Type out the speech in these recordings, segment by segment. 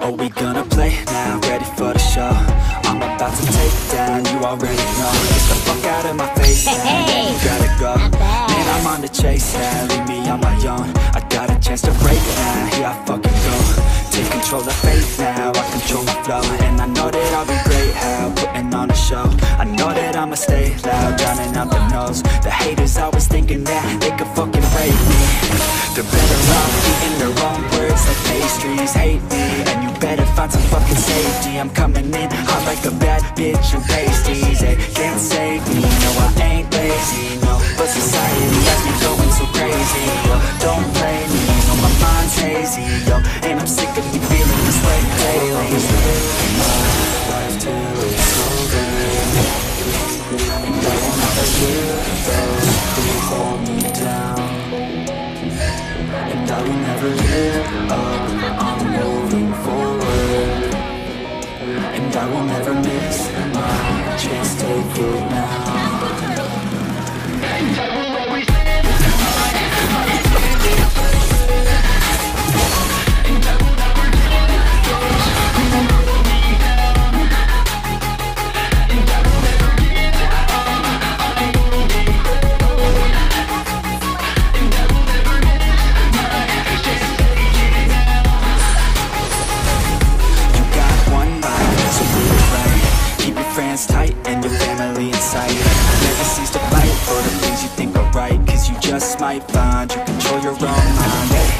Oh, we gonna play now, ready for the show. I'm about to take down, you already know. Get the fuck out of my face now, Hey, you gotta go. Man, I'm on the chase now, leave me on my own. I got a chance to break now, here I fucking go. Take control of fate now, I control my flow. And I know that I'll be great, how putting on a show. I know that I'ma stay loud, drowning out the nose. The haters always thinking that they could fucking break me. They're better off eating their own words like pastries. Hate me, and you better find some fucking safety. I'm coming in hot like a bad bitch and pasties. They can't save me, no I ain't lazy, no. But society has me going so crazy, yo. Don't play me, no my mind's hazy, yo. And I'm sick of me feeling this way daily. My life till it's over, and I will not forget those who hold me down. And I will never give up, I'm moving forward. And I will never miss my chance, take it now. And I will always tight and your family in sight. Never cease to fight for the things you think are right, cause you just might find you control your own mind, hey.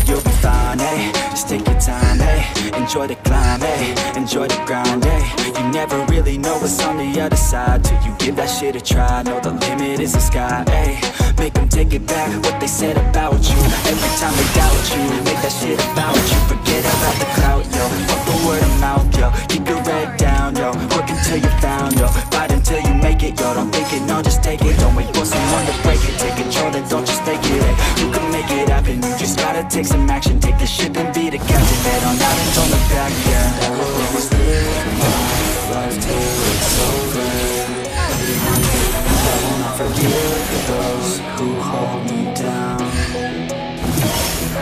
You'll be fine, hey. Just take your time, hey. Enjoy the climb, hey. Enjoy the grind, hey. You never really know what's on the other side till you give that shit a try. Know the limit is the sky, hey. Make them take it back, what they said about you. Every time they doubt you, make that shit about you. Forget about the clout, yo. Fuck the word of mouth, yo. Keep your head down, yo. Work until you're found, yo. Fight until you make it, yo. Don't think it, no, just take it. Don't wait for someone to break it. Take control and don't just take it, hey. You can make it happen, you just gotta take some action. Take the ship and be the captain. Head on out and don't look back, yeah. I will always live my life till it's over. I will not forget those who hold me down.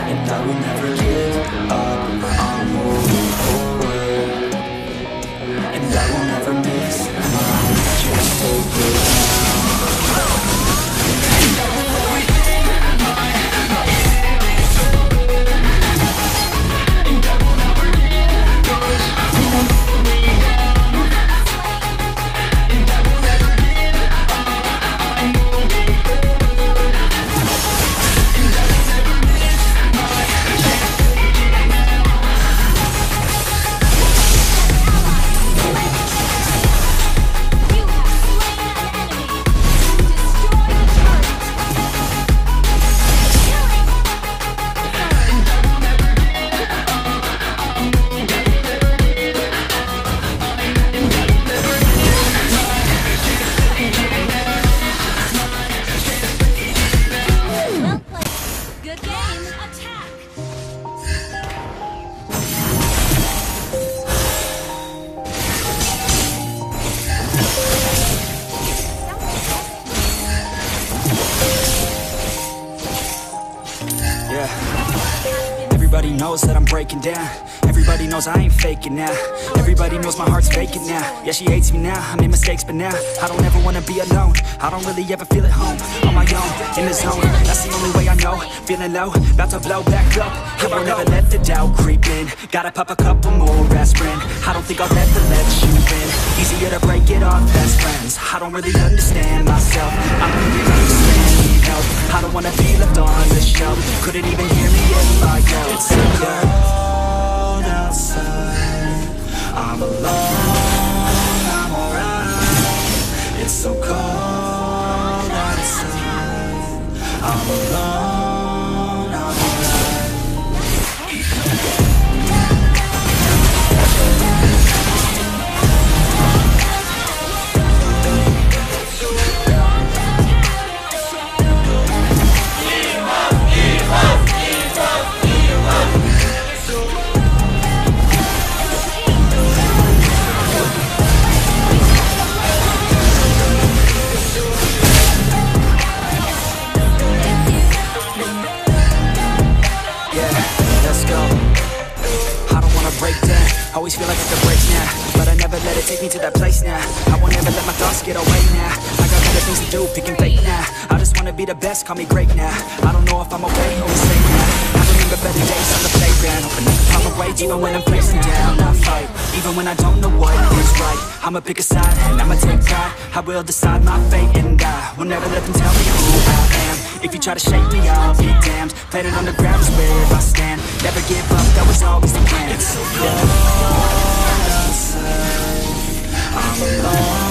And I will never give up, I'm moving forward. And I will never miss my chance, take it now. And I will always live my life. And I will never give those who hold me down. And I will never give up, I'm moving forward. And I will never miss my chance, take it now. Everybody knows that I'm breaking down. Everybody knows I ain't faking now. Everybody knows my heart's vacant now. Yeah, she hates me now, I made mistakes but now I don't ever wanna be alone. I don't really ever feel at home. On my own, in the zone, that's the only way I know. Feeling low, about to blow back up. I won't ever let the doubt creep in. Gotta pop a couple more aspirin. I don't think I'll ever let you in. Easier to break it off best friends. I don't really understand myself. I don't really understand, need help. I don't wanna be left on the shelf. Couldn't even hear me if I yelled. It's so cold outside, I'm alone, I'm alright. It's so cold outside, I'm alone, I'm alright. take me to that place now. I won't ever let my thoughts get away now. I got better things to do, picking fate now. I just wanna be the best, call me great now. I don't know if I'm okay or insane now. I remember better days on the playground, hoping I can find my way even when I'm facing down. I fight, even when I don't know what is right. I'ma pick a side, and I'ma take pride. I will decide my fate, and I will never let them tell me who I am. If you try to shake me, I'll be damned. Planet on the ground is where I stand. Never give up, that was always the plan. It's so cold outside, I'm alone.